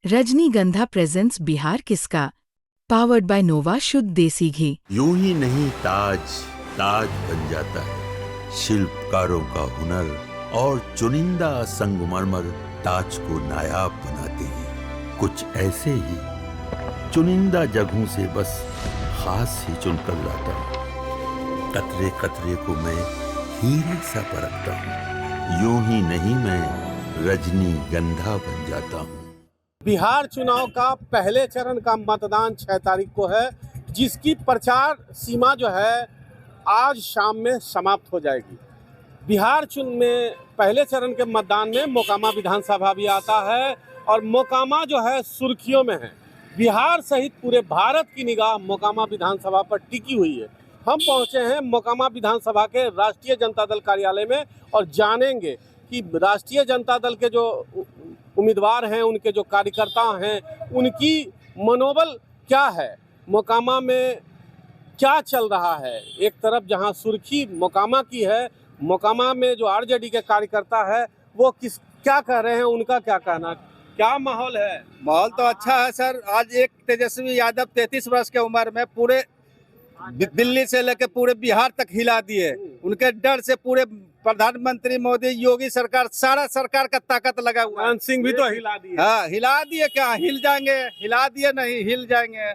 रजनीगंधा प्रेजेंट्स बिहार किसका, powered by नोवा शुद्ध देसी घी। यूं ही नहीं ताज ताज बन जाता है, शिल्पकारों का हुनर और चुनिंदा संगमरमर ताज को नायाब बनाते हैं। कुछ ऐसे ही चुनिंदा जगहों से बस खास ही चुनकर लाता हूँ। कतरे कतरे को मैं हीरे सा परखता हूँ। यूं ही नहीं मैं रजनीगंधा बन जाता हूँ। बिहार चुनाव का पहले चरण का मतदान 6 तारीख को है, जिसकी प्रचार सीमा जो है आज शाम में समाप्त हो जाएगी। बिहार में पहले चरण के मतदान में मोकामा विधानसभा भी आता है और मोकामा जो है सुर्खियों में है। बिहार सहित पूरे भारत की निगाह मोकामा विधानसभा पर टिकी हुई है। हम पहुंचे हैं मोकामा विधानसभा के राष्ट्रीय जनता दल कार्यालय में और जानेंगे कि राष्ट्रीय जनता दल के जो उम्मीदवार हैं, उनके जो कार्यकर्ता हैं, उनकी मनोबल क्या है, मोकामा में क्या चल रहा है। एक तरफ जहां सुर्खी मोकामा की है, मोकामा में जो आरजेडी के कार्यकर्ता है वो क्या कह रहे हैं, उनका क्या कहना, क्या माहौल है? माहौल तो अच्छा है सर। आज एक तेजस्वी यादव 33 वर्ष के उम्र में पूरे दिल्ली से लेकर पूरे बिहार तक हिला दिए। उनके डर से पूरे प्रधानमंत्री मोदी, योगी सरकार, सारा सरकार का ताकत लगा हुआ है। अनंत सिंह भी तो हिला दिए। हाँ, हिला दिए, क्या हिल जाएंगे? हिला दिए नहीं, हिल जाएंगे।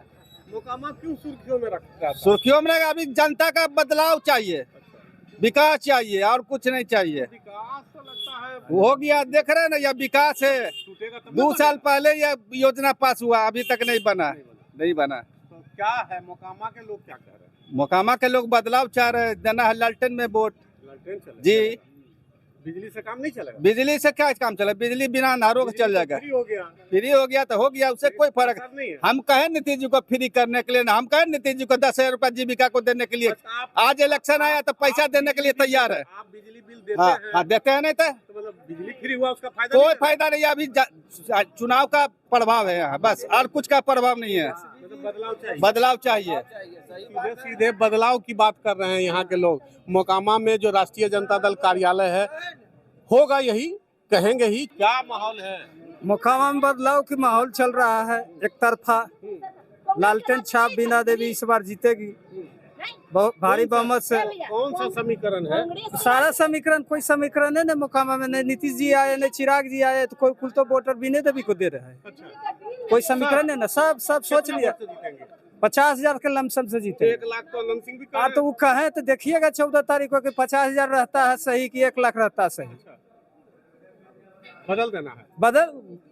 मोकामा क्यों सुर्खियों में रखता है? सुर्खियों में अभी जनता का बदलाव चाहिए, विकास चाहिए, और कुछ नहीं चाहिए। विकास तो लगता है हो गया, देख रहे हैं ना, यह विकास है। 2 साल पहले यह योजना पास हुआ, अभी तक नहीं बना। तो क्या है, मोकामा के लोग क्या कह रहे हैं? मोकामा के लोग बदलाव चाह रहे हैं। देना है लालटेन में वोट। जी, बिजली से काम नहीं चलेगा? बिजली से क्या काम चला? बिजली बिना अंधारों के चल जाएगा। फ्री हो गया, फ्री हो गया तो हो गया, उससे कोई फर्क नहीं है। हम कहे नीतीश जी को फ्री करने के लिए ना, हम कहे नीतीश जी को 10,000 रुपया जीविका को देने के लिए। आज इलेक्शन आया तो पैसा देने के लिए तैयार है। आप बिजली बिल देते हाँ हैं? हाँ, देते हैं। नहीं तो मतलब बिजली फ्री हुआ, उसका फायदा कोई फायदा नहीं है। अभी चुनाव का प्रभाव है यहाँ, बस, और कुछ का प्रभाव नहीं है। बदलाव चाहिए। सीधे सीधे बदलाव की बात कर रहे हैं यहाँ के लोग। मोकामा में जो राष्ट्रीय जनता दल कार्यालय है, होगा यही, कहेंगे ही। क्या माहौल है मोकामा में? बदलाव की माहौल चल रहा है। एक तरफा लालटेन छाप बीना देवी इस बार जीतेगी बहुत भारी बहुमत से। कौन सा समीकरण है? सारा समीकरण, कोई समीकरण है ना मोकामा में। नहीं नीतीश जी आए, नहीं चिराग जी आए, तो कोई कुल तो वोटर बीना देवी को दे रहा है। कोई समीकरण है ना, सब सोच लिया। 50,000 के लमसम से जीते। 1 लाख तो अनंत सिंह भी हाँ, तो वो कहे तो देखिएगा 14 तारीख को कि 50,000 रहता है सही कि 1 लाख रहता है सही। बदल देना है।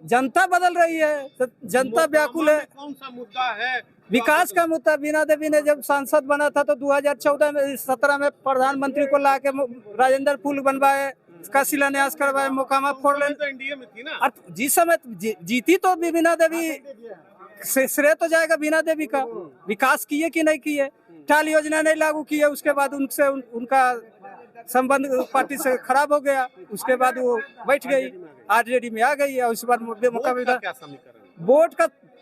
जनता बदल रही है, तो जनता व्याकुल है। कौन सा मुद्दा है? विकास का मुद्दा। बीना देवी ने जब सांसद बना था तो 2014 में 17 में प्रधानमंत्री को ला के राजेंद्र पुल बनवाए, इसका शिलान्यास करवाए। मोकामा 4 लेन तो एनडीए में थी ना। जिस समय जीती तो बीना देवी श्रेय तो जाएगा बीना देवी का। विकास किए कि नहीं किए, टाल योजना नहीं लागू किए, उसके बाद उनसे उनका संबंध पार्टी से खराब हो गया। उसके बाद वो बैठ गई, आरजेडी में आ गई है। उस बार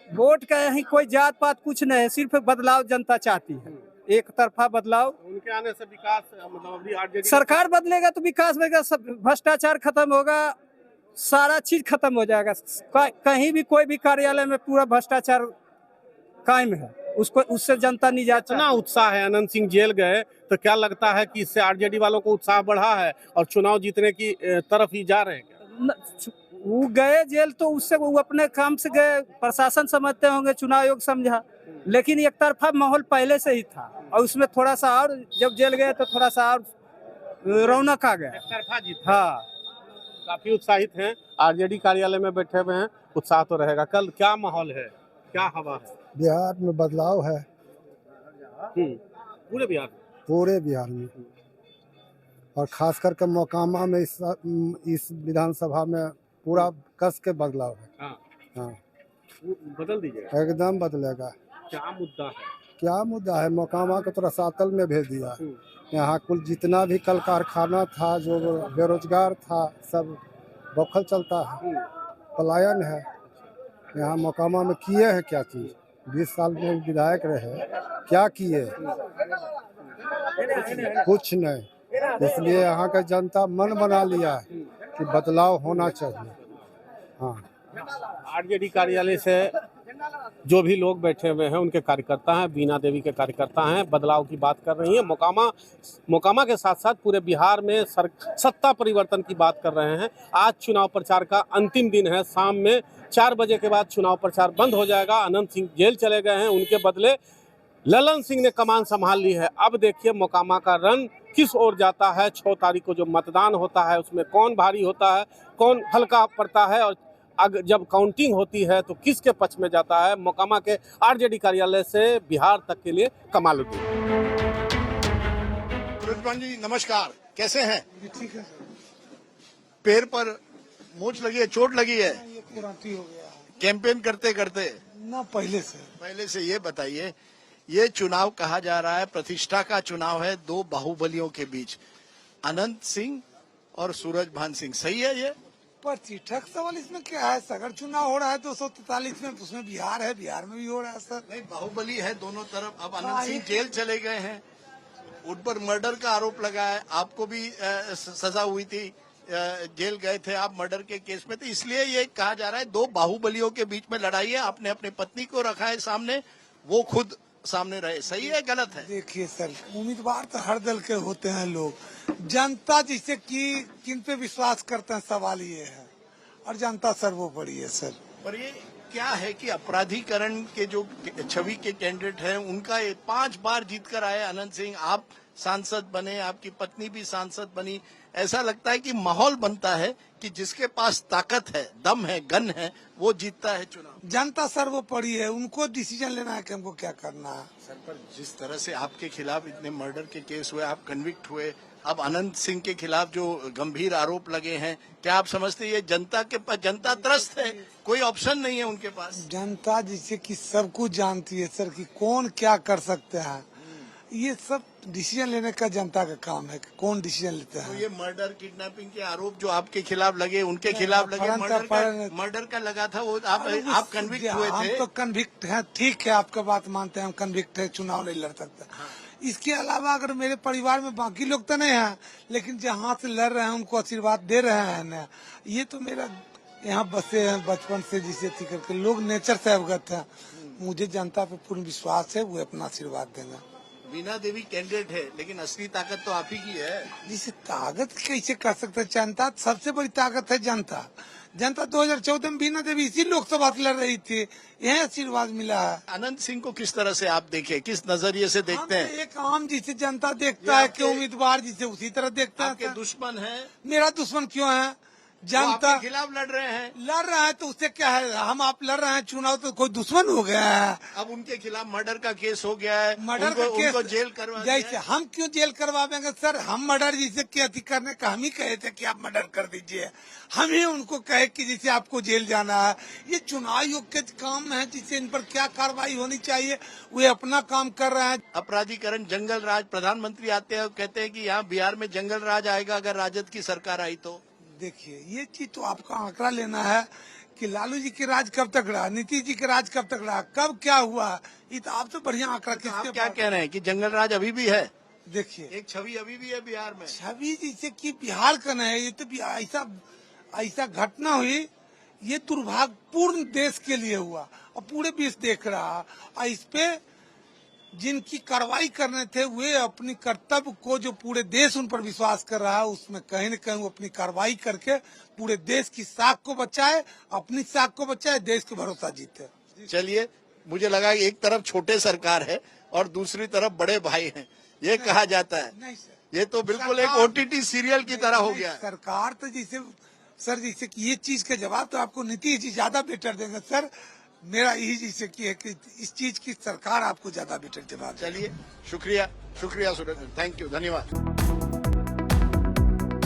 वोट का यही कोई जात पात कुछ नहीं है, सिर्फ बदलाव जनता चाहती है, एक तरफा बदलाव। उनके आने से विकास, मतलब अभी आरजेडी सरकार बदलेगा तो विकास होगा, भ्रष्टाचार खत्म होगा, सारा चीज खत्म हो जाएगा। कहीं भी कोई भी कार्यालय में पूरा भ्रष्टाचार कायम है, उसको उससे जनता नहीं जाती। इतना उत्साह है। अनंत सिंह जेल गए तो क्या लगता है कि इससे आरजेडी वालों को उत्साह बढ़ा है और चुनाव जीतने की तरफ ही जा रहे हैं? वो गए जेल तो उससे वो अपने काम से गए, प्रशासन समझते होंगे, चुनाव आयोग समझा, लेकिन एक तरफा माहौल पहले से ही था और उसमें थोड़ा सा और, जब जेल गए तो थोड़ा सा और रौनक आ गया। एक तरफा जीत। हाँ, काफी उत्साहित हैं। आरजेडी कार्यालय में बैठे हुए हैं, उत्साह तो रहेगा। कल क्या माहौल है, क्या हवा है? बिहार में बदलाव है। पूरे बिहार में और खास करके मोकामा में इस विधानसभा में पूरा कस के बदलाव है। हाँ, बदल दीजिएगा। एकदम बदलेगा। क्या मुद्दा है? क्या मुद्दा है? मोकामा को तो रसातल में भेज दिया। यहाँ कुल जितना भी कल कारखाना था, जो बेरोजगार था, सब बौखल चलता है, पलायन है। यहाँ मोकामा में किए हैं क्या चीज़? 20 साल में विधायक रहे, क्या किए? कुछ नहीं। इसलिए यहाँ का जनता मन बना लिया है कि बदलाव होना चाहिए। हाँ, आरजेडी कार्यालय से जो भी लोग बैठे हुए हैं उनके कार्यकर्ता हैं, बीना देवी के कार्यकर्ता हैं, बदलाव की बात कर रही हैं। मोकामा के साथ साथ पूरे बिहार में सत्ता परिवर्तन की बात कर रहे हैं। आज चुनाव प्रचार का अंतिम दिन है। शाम में 4 बजे के बाद चुनाव प्रचार बंद हो जाएगा। अनंत सिंह जेल चले गए हैं, उनके बदले ललन सिंह ने कमान संभाल ली है। अब देखिए मोकामा का रन किस ओर जाता है। 6 तारीख को जो मतदान होता है उसमें कौन भारी होता है, कौन हल्का पड़ता है, और जब काउंटिंग होती है तो किसके पक्ष में जाता है। मोकामा के आरजेडी कार्यालय से बिहार तक के लिए कमालुद्दीन। सूरजभान जी नमस्कार, कैसे हैं? ठीक है पैर पर मोच लगी है, चोट लगी है? ये पुरानी हो गया कैंपेन करते करते ना पहले से। ये बताइए, ये चुनाव कहा जा रहा है प्रतिष्ठा का चुनाव है दो बाहुबलियों के बीच, अनंत सिंह और सूरजभान सिंह, सही है ये? प्रतिष्ठा का सवाल इसमें क्या है? सगर चुनाव हो रहा है 243 में, उसमें बिहार है, बिहार में भी हो रहा है सर। नहीं, बाहुबली है दोनों तरफ। अब अनंत सिंह जेल चले गए हैं, उन पर मर्डर का आरोप लगा है, आपको भी सजा हुई थी, जेल गए थे आप मर्डर के केस में, तो इसलिए ये कहा जा रहा है दो बाहुबलियों के बीच में लड़ाई है। आपने अपनी पत्नी को रखा है सामने, वो खुद सामने रहे, सही है गलत है? देखिए सर, उम्मीदवार तो हर दल के होते हैं लोग, जनता जिसे की किन पे विश्वास करते हैं सवाल ये है, और जनता सर्वोपरि है सर। पर ये क्या है कि अपराधीकरण के जो छवि के कैंडिडेट हैं उनका 5 बार जीतकर आए अनंत सिंह, आप सांसद बने, आपकी पत्नी भी सांसद बनी, ऐसा लगता है कि माहौल बनता है कि जिसके पास ताकत है, दम है, गन है, वो जीतता है चुनाव। जनता सर्वोपरि है, उनको डिसीजन लेना है कि हमको क्या करना है। सर, पर जिस तरह से आपके खिलाफ इतने मर्डर के केस हुए, आप कन्विक्ट हुए, अब अनंत सिंह के खिलाफ जो गंभीर आरोप लगे हैं, क्या आप समझते हैं ये जनता के पास, जनता त्रस्त है, कोई ऑप्शन नहीं है उनके पास? जनता जिसे कि सब कुछ जानती है सर कि कौन क्या कर सकते हैं, ये सब डिसीजन लेने का जनता का काम है कि कौन डिसीजन लेते हैं। तो ये मर्डर किडनैपिंग के आरोप जो आपके खिलाफ लगे, उनके खिलाफ लगे, मर्डर का लगा था, वो आप कन्विक्ट हुए थे? हम तो कन्विक्ट हैं, ठीक है, आपका बात मानते हैं, हम कन्विक्ट है, चुनाव नहीं लड़ सकते। हाँ। इसके अलावा अगर मेरे परिवार में बाकी लोग तो नहीं है, लेकिन जहाँ से लड़ रहे हैं उनको आशीर्वाद दे रहे हैं ना, ये तो मेरा यहाँ बसे हैं बचपन से, जिसे थी करके लोग नेचर से अवगत है। मुझे जनता पे पूर्ण विश्वास है, वो अपना आशीर्वाद देंगे। बीना देवी कैंडिडेट है, लेकिन असली ताकत तो आप ही की है। जिसे ताकत कैसे कर सकते हैं? जनता सबसे बड़ी ताकत है। जनता 2014 में बीना देवी इसी लोकसभा से लड़ रही थी, यह आशीर्वाद मिला है। अनंत सिंह को किस तरह से आप देखे, किस नजरिए से देखते हैं? एक आम जिसे जनता देखता है कि उम्मीदवार जिसे उसी तरह देखता है। आपके दुश्मन है? मेरा दुश्मन क्यों है? जनता के खिलाफ लड़ रहे हैं तो उससे क्या है? हम आप लड़ रहे हैं चुनाव, तो कोई दुश्मन हो गया है? अब उनके खिलाफ मर्डर का केस हो गया है, मर्डर का केस उनको जेल करवा दिया है। जैसे हम क्यों जेल करवाएंगे सर? हम मर्डर जिसे अति करने का हम ही कहे थे कि आप मर्डर कर दीजिए, हम ही उनको कहे कि जिसे आपको जेल जाना है। ये चुनाव आयोग के काम है, जिसे इन पर क्या कार्रवाई होनी चाहिए, वे अपना काम कर रहे हैं। अपराधीकरण, जंगल राज, प्रधानमंत्री आते हैं कहते हैं कि यहाँ बिहार में जंगल राज आएगा अगर राजद की सरकार आई तो। देखिए, ये चीज तो आपका आंकड़ा लेना है कि लालू जी के राज कब तक रहा, नीतीश जी के राज कब तक रहा, कब क्या हुआ, ये तो आप तो बढ़िया आंकड़ा तो आप क्या कह रहे हैं कि जंगल राज अभी भी है? देखिए, एक छवि अभी भी है बिहार में। छवि जिसे कि बिहार का नहीं है, ये तो ऐसा घटना हुई, ये दुर्भाग्यपूर्ण देश के लिए हुआ और पूरे विश्व देख रहा। और इस पे जिनकी कार्रवाई करने थे वे अपनी कर्तव्य को, जो पूरे देश उन पर विश्वास कर रहा है, उसमें कहीं न कहीं वो अपनी कार्रवाई करके पूरे देश की साख को बचाए, अपनी साख को बचाए, देश को भरोसा जीते। चलिए, मुझे लगा एक तरफ छोटे सरकार है और दूसरी तरफ बड़े भाई हैं, ये कहा जाता है। नहीं सर, ये तो बिल्कुल एक OTT सीरियल की तरह हो गया। सरकार तो जैसे ये चीज का जवाब तो आपको नीतीश जी ज्यादा बेटर देंगे सर। मेरा यही जिसे की है कि इस चीज की सरकार आपको ज्यादा बेटर जवाब। चलिए, शुक्रिया सूरज, थैंक यू, धन्यवाद।